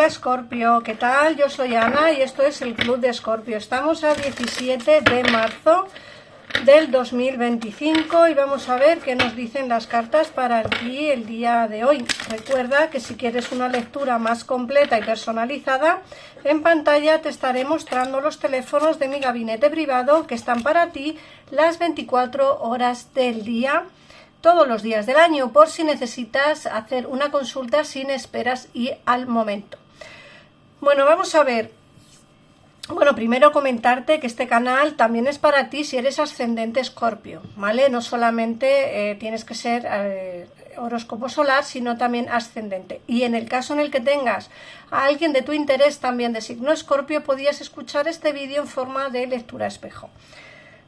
Hola Escorpio, ¿qué tal? Yo soy Ana y esto es el Club de Escorpio. Estamos a 17 de marzo del 2025 y vamos a ver qué nos dicen las cartas para ti el día de hoy. Recuerda que si quieres una lectura más completa y personalizada, en pantalla te estaré mostrando los teléfonos de mi gabinete privado que están para ti las 24 horas del día, todos los días del año, por si necesitas hacer una consulta sin esperas y al momento. Bueno, vamos a ver. Bueno, primero comentarte que este canal también es para ti si eres ascendente Escorpio, ¿vale? No solamente tienes que ser horóscopo solar, sino también ascendente. Y en el caso en el que tengas a alguien de tu interés también de signo Escorpio, podías escuchar este vídeo en forma de lectura espejo.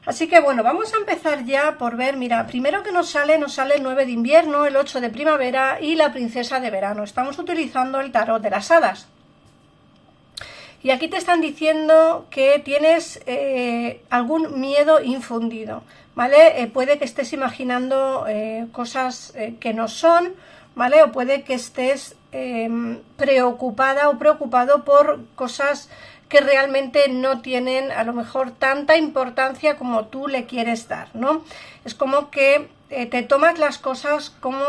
Así que bueno, vamos a empezar ya por ver, mira, primero que nos sale el 9 de invierno, el 8 de primavera y la princesa de verano. Estamos utilizando el tarot de las hadas. Y aquí te están diciendo que tienes algún miedo infundido, ¿vale? Puede que estés imaginando cosas que no son, ¿vale? O puede que estés preocupada o preocupado por cosas que realmente no tienen a lo mejor tanta importancia como tú le quieres dar, ¿no? Es como que te tomas las cosas como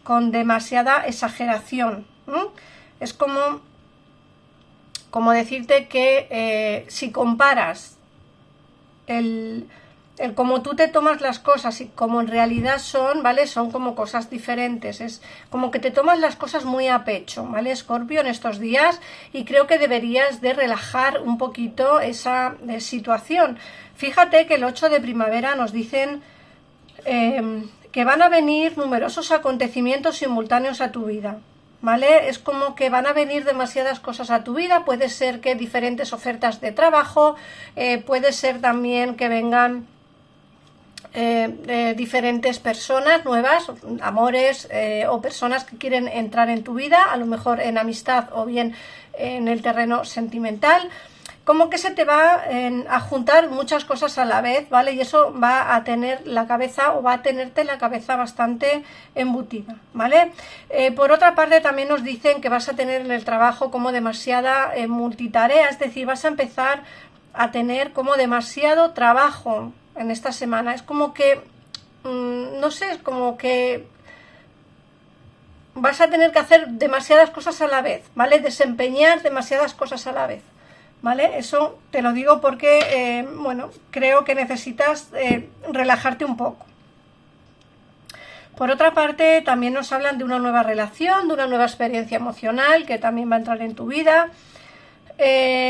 con demasiada exageración, ¿no? Es como decirte que si comparas el cómo tú te tomas las cosas y como en realidad son, ¿vale? Son como cosas diferentes, es como que te tomas las cosas muy a pecho, ¿vale, Escorpio, en estos días? Y creo que deberías de relajar un poquito esa situación. Fíjate que el 8 de primavera nos dicen que van a venir numerosos acontecimientos simultáneos a tu vida, ¿vale? Es como que van a venir demasiadas cosas a tu vida. Puede ser que diferentes ofertas de trabajo, puede ser también que vengan diferentes personas nuevas, amores o personas que quieren entrar en tu vida, a lo mejor en amistad o bien en el terreno sentimental. Como que se te va a juntar muchas cosas a la vez, ¿vale? Y eso va a tener la cabeza o va a tenerte la cabeza bastante embutida, ¿vale? Por otra parte también nos dicen que vas a tener en el trabajo como demasiada multitarea, es decir, vas a empezar a tener como demasiado trabajo en esta semana. Es como que, no sé, es como que vas a tener que hacer demasiadas cosas a la vez, ¿vale? Desempeñar demasiadas cosas a la vez, ¿vale? Eso te lo digo porque, bueno, creo que necesitas relajarte un poco. Por otra parte, también nos hablan de una nueva relación, de una nueva experiencia emocional que también va a entrar en tu vida.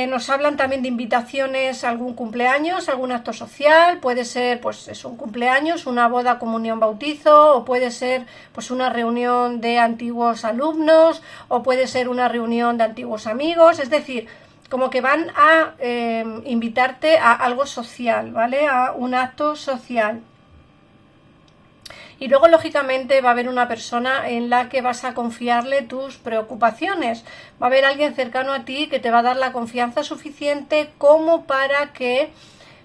Nos hablan también de invitaciones a algún cumpleaños, algún acto social. Puede ser, pues, es un cumpleaños, una boda, comunión, bautizo, o puede ser, pues, una reunión de antiguos alumnos, o puede ser una reunión de antiguos amigos. Es decir, como que van a invitarte a algo social, ¿vale? A un acto social. Y luego, lógicamente, va a haber una persona en la que vas a confiarle tus preocupaciones. Va a haber alguien cercano a ti que te va a dar la confianza suficiente como para que,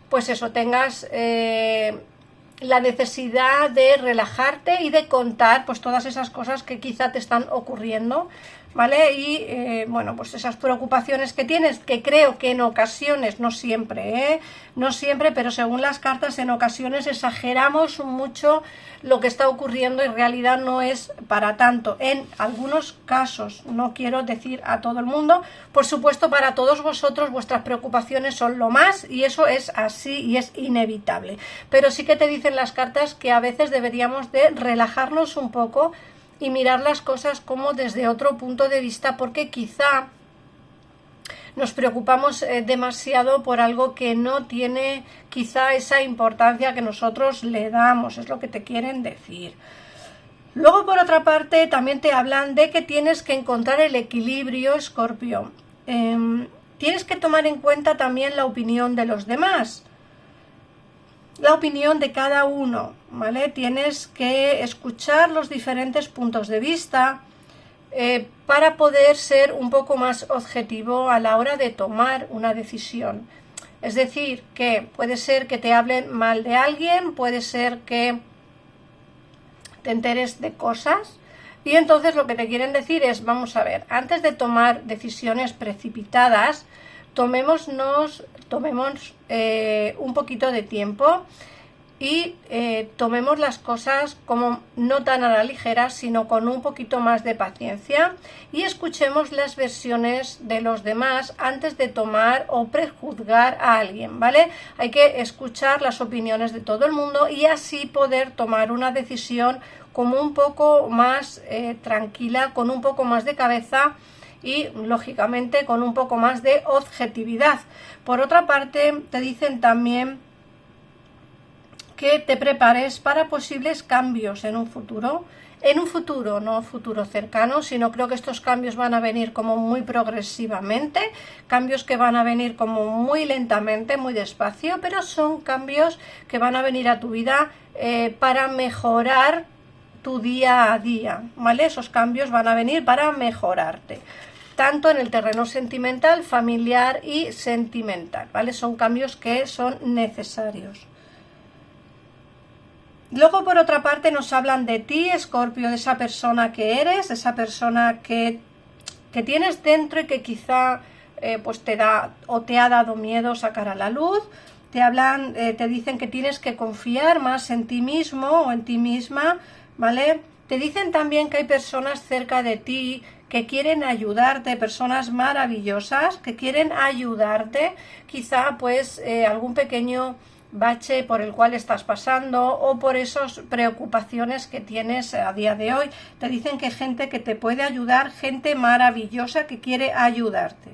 pues eso, tengas la necesidad de relajarte y de contar, pues, todas esas cosas que quizá te están ocurriendo, ¿vale? Y bueno, pues esas preocupaciones que tienes, que creo que en ocasiones, no siempre, no siempre, pero según las cartas, en ocasiones exageramos mucho lo que está ocurriendo y en realidad no es para tanto. En algunos casos, no quiero decir a todo el mundo, por supuesto para todos vosotros vuestras preocupaciones son lo más y eso es así y es inevitable. Pero sí que te dicen las cartas que a veces deberíamos de relajarnos un poco y mirar las cosas como desde otro punto de vista, porque quizá nos preocupamos demasiado por algo que no tiene quizá esa importancia que nosotros le damos, es lo que te quieren decir. Luego, por otra parte, también te hablan de que tienes que encontrar el equilibrio, Escorpio. Tienes que tomar en cuenta también la opinión de los demás, la opinión de cada uno, ¿vale? Tienes que escuchar los diferentes puntos de vista para poder ser un poco más objetivo a la hora de tomar una decisión. Es decir, que puede ser que te hablen mal de alguien, puede ser que te enteres de cosas Y entonces lo que te quieren decir es, vamos a ver, antes de tomar decisiones precipitadas, tomemos un poquito de tiempo y tomemos las cosas como no tan a la ligera, sino con un poquito más de paciencia, y escuchemos las versiones de los demás antes de tomar o prejuzgar a alguien, ¿vale? Hay que escuchar las opiniones de todo el mundo y así poder tomar una decisión como un poco más tranquila, con un poco más de cabeza y lógicamente con un poco más de objetividad. Por otra parte, te dicen también que te prepares para posibles cambios en un futuro, no futuro cercano, sino creo que estos cambios van a venir como muy progresivamente, cambios que van a venir como muy lentamente, muy despacio, pero son cambios que van a venir a tu vida para mejorar tu día a día, ¿vale? Esos cambios van a venir para mejorarte, tanto en el terreno sentimental, familiar y sentimental, ¿vale? Son cambios que son necesarios. Luego, por otra parte, nos hablan de ti, Escorpio, de esa persona que eres, de esa persona que tienes dentro y que quizá pues te da o te ha dado miedo sacar a la luz. Te hablan, te dicen que tienes que confiar más en ti mismo o en ti misma, ¿vale? Te dicen también que hay personas cerca de ti que quieren ayudarte, personas maravillosas que quieren ayudarte, quizá pues algún pequeño bache por el cual estás pasando o por esas preocupaciones que tienes a día de hoy. Te dicen que hay gente que te puede ayudar, gente maravillosa que quiere ayudarte.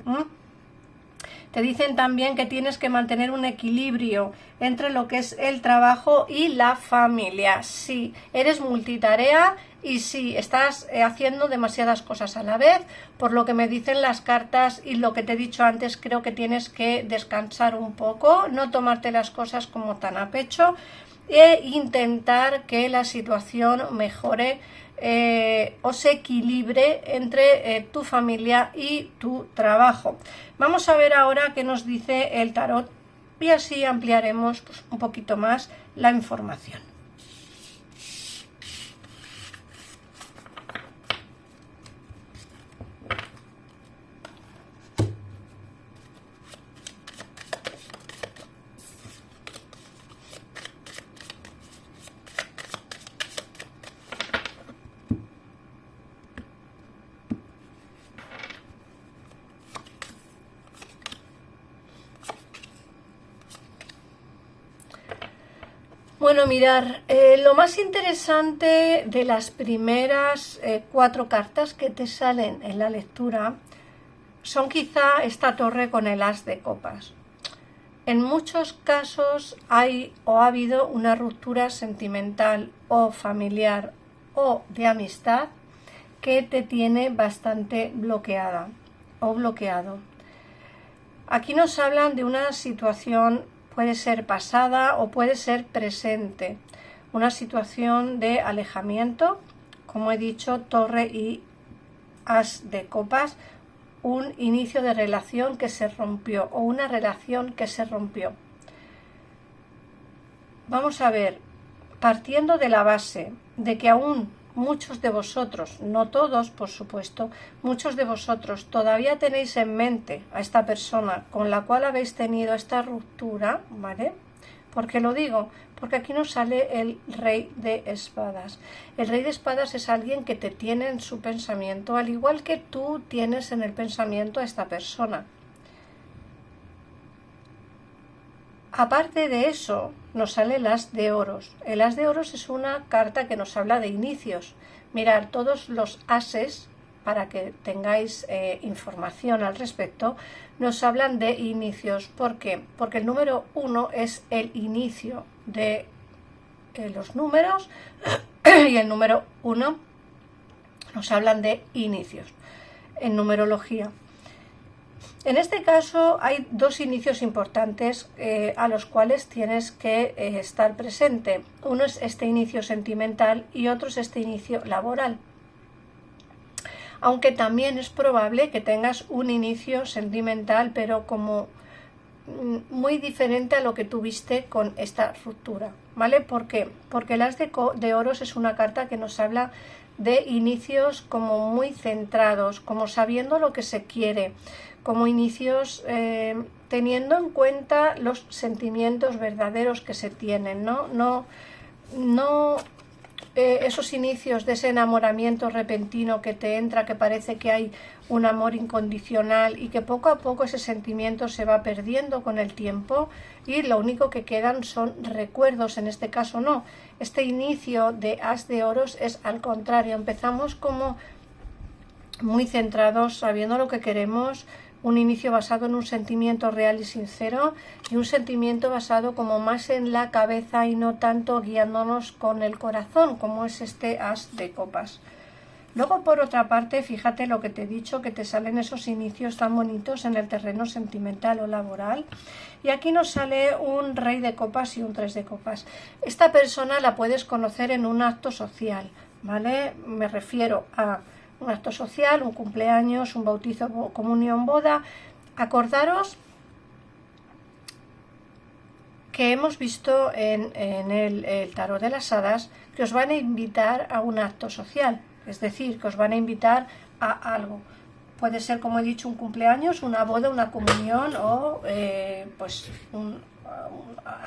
Te dicen también que tienes que mantener un equilibrio entre lo que es el trabajo y la familia. Sí, eres multitarea y sí, estás haciendo demasiadas cosas a la vez, por lo que me dicen las cartas y lo que te he dicho antes, creo que tienes que descansar un poco, no tomarte las cosas como tan a pecho e intentar que la situación mejore o se equilibre entre tu familia y tu trabajo. Vamos a ver ahora qué nos dice el tarot y así ampliaremos pues, un poquito más la información. Bueno, mirar, lo más interesante de las primeras 4 cartas que te salen en la lectura son quizá esta torre con el as de copas. En muchos casos hay o ha habido una ruptura sentimental o familiar o de amistad que te tiene bastante bloqueada o bloqueado. Aquí nos hablan de una situación, puede ser pasada o puede ser presente, una situación de alejamiento, como he dicho, torre y as de copas, un inicio de relación que se rompió o una relación que se rompió. Vamos a ver, partiendo de la base de que aún muchos de vosotros, no todos por supuesto, muchos de vosotros todavía tenéis en mente a esta persona con la cual habéis tenido esta ruptura, ¿vale? ¿Por qué lo digo? Porque aquí nos sale el rey de espadas. El rey de espadas es alguien que te tiene en su pensamiento, al igual que tú tienes en el pensamiento a esta persona. Aparte de eso, nos sale el as de oros. El as de oros es una carta que nos habla de inicios. Mirad, todos los ases, para que tengáis información al respecto, nos hablan de inicios. ¿Por qué? Porque el número 1 es el inicio de los números y el número 1 nos hablan de inicios en numerología. En este caso hay 2 inicios importantes a los cuales tienes que estar presente. Uno es este inicio sentimental y otro es este inicio laboral. Aunque también es probable que tengas un inicio sentimental, pero como muy diferente a lo que tuviste con esta ruptura, ¿vale? ¿Por qué? Porque el as de oros es una carta que nos habla de inicios como muy centrados, como sabiendo lo que se quiere, como inicios teniendo en cuenta los sentimientos verdaderos que se tienen, no esos inicios de ese enamoramiento repentino que te entra, que parece que hay un amor incondicional y que poco a poco ese sentimiento se va perdiendo con el tiempo y lo único que quedan son recuerdos. En este caso no, este inicio de as de oros es al contrario, empezamos como muy centrados, sabiendo lo que queremos, un inicio basado en un sentimiento real y sincero y un sentimiento basado como más en la cabeza y no tanto guiándonos con el corazón, como es este as de copas. Luego, por otra parte, fíjate lo que te he dicho, que te salen esos inicios tan bonitos en el terreno sentimental o laboral. Y aquí nos sale un rey de copas y un tres de copas. Esta persona la puedes conocer en un acto social, ¿vale? Me refiero a un acto social, un cumpleaños, un bautizo, comunión, boda. Acordaros que hemos visto en el tarot de las hadas que os van a invitar a un acto social, es decir, que os van a invitar a algo. Puede ser, como he dicho, un cumpleaños, una boda, una comunión o pues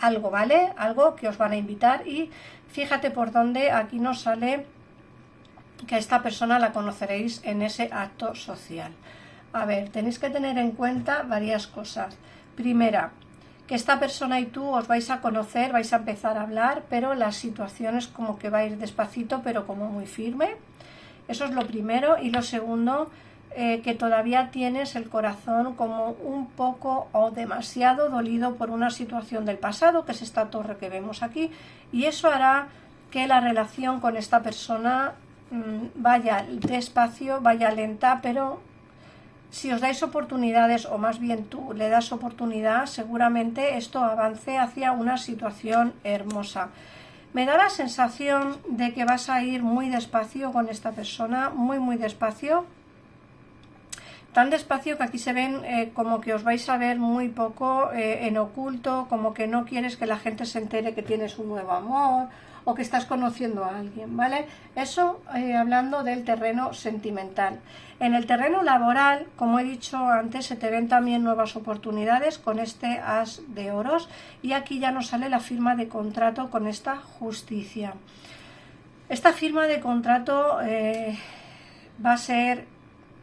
algo, ¿vale? Algo que os van a invitar y fíjate por dónde aquí nos sale que esta persona la conoceréis en ese acto social. A ver, tenéis que tener en cuenta varias cosas. Primera, que esta persona y tú os vais a conocer, vais a empezar a hablar, pero la situación es como que va a ir despacito, pero como muy firme. Eso es lo primero. Y lo segundo, que todavía tienes el corazón como un poco o demasiado dolido por una situación del pasado, que es esta torre que vemos aquí, y eso hará que la relación con esta persona vaya despacio, vaya lenta, pero si os dais oportunidades, o más bien tú le das oportunidad, seguramente esto avance hacia una situación hermosa. Me da la sensación de que vas a ir muy despacio con esta persona, muy despacio. Tan despacio que aquí se ven como que os vais a ver muy poco en oculto, como que no quieres que la gente se entere que tienes un nuevo amor o que estás conociendo a alguien, ¿vale? Eso hablando del terreno sentimental. En el terreno laboral, como he dicho antes, se te ven también nuevas oportunidades con este as de oros y aquí ya nos sale la firma de contrato con esta justicia. Esta firma de contrato va a ser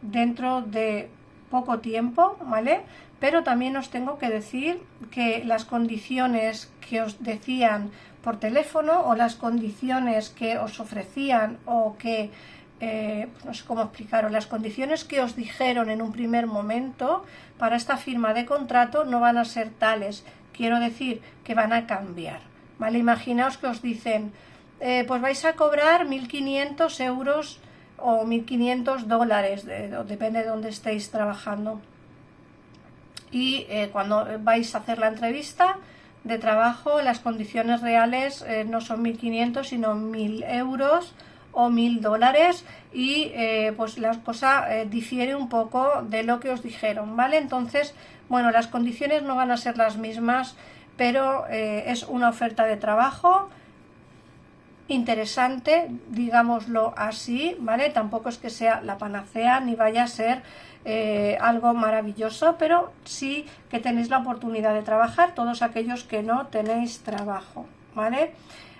dentro de poco tiempo, ¿vale? Pero también os tengo que decir que las condiciones que os decían por teléfono o las condiciones que os ofrecían o que, no sé cómo explicaros, las condiciones que os dijeron en un primer momento para esta firma de contrato no van a ser tales, quiero decir que van a cambiar, ¿vale? Imaginaos que os dicen, pues vais a cobrar 1.500 euros o 1.500 dólares, depende de dónde estéis trabajando. Y cuando vais a hacer la entrevista de trabajo, las condiciones reales no son 1.500 sino 1.000 euros o 1.000 dólares y pues la cosa difiere un poco de lo que os dijeron, ¿vale? Entonces, bueno, las condiciones no van a ser las mismas, pero es una oferta de trabajo interesante, digámoslo así, ¿vale? Tampoco es que sea la panacea ni vaya a ser algo maravilloso, pero sí que tenéis la oportunidad de trabajar, todos aquellos que no tenéis trabajo, ¿vale?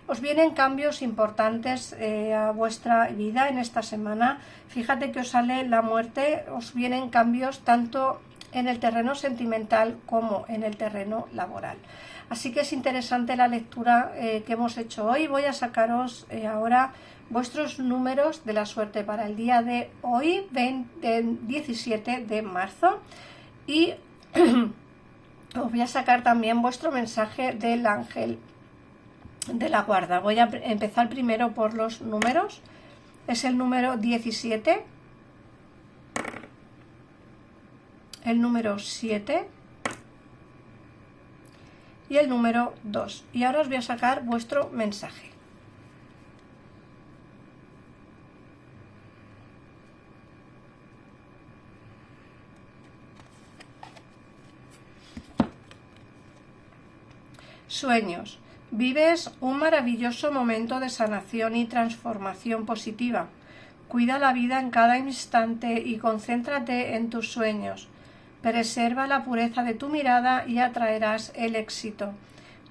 Os vienen cambios importantes a vuestra vida en esta semana. Fíjate que os sale la muerte, os vienen cambios tanto en el terreno sentimental como en el terreno laboral. Así que es interesante la lectura que hemos hecho hoy. Voy a sacaros ahora vuestros números de la suerte para el día de hoy, 17 de marzo. Y os voy a sacar también vuestro mensaje del ángel de la guarda. Voy a empezar primero por los números. Es el número 17, el número 7 y el número 2. Y ahora os voy a sacar vuestro mensaje. Sueños. Vives un maravilloso momento de sanación y transformación positiva. Cuida la vida en cada instante y concéntrate en tus sueños. Preserva la pureza de tu mirada y atraerás el éxito.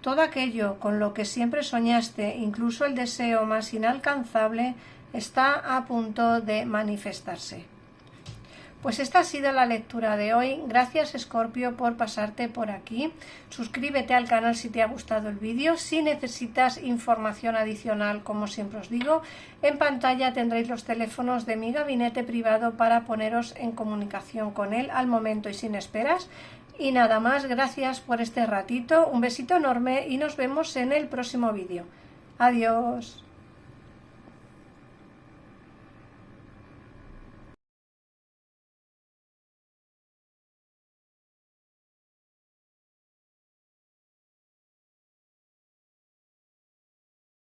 Todo aquello con lo que siempre soñaste, incluso el deseo más inalcanzable, está a punto de manifestarse. Pues esta ha sido la lectura de hoy. Gracias, Escorpio, por pasarte por aquí. Suscríbete al canal si te ha gustado el vídeo. Si necesitas información adicional, como siempre os digo, en pantalla tendréis los teléfonos de mi gabinete privado para poneros en comunicación con él al momento y sin esperas. Y nada más, gracias por este ratito, un besito enorme y nos vemos en el próximo vídeo. Adiós.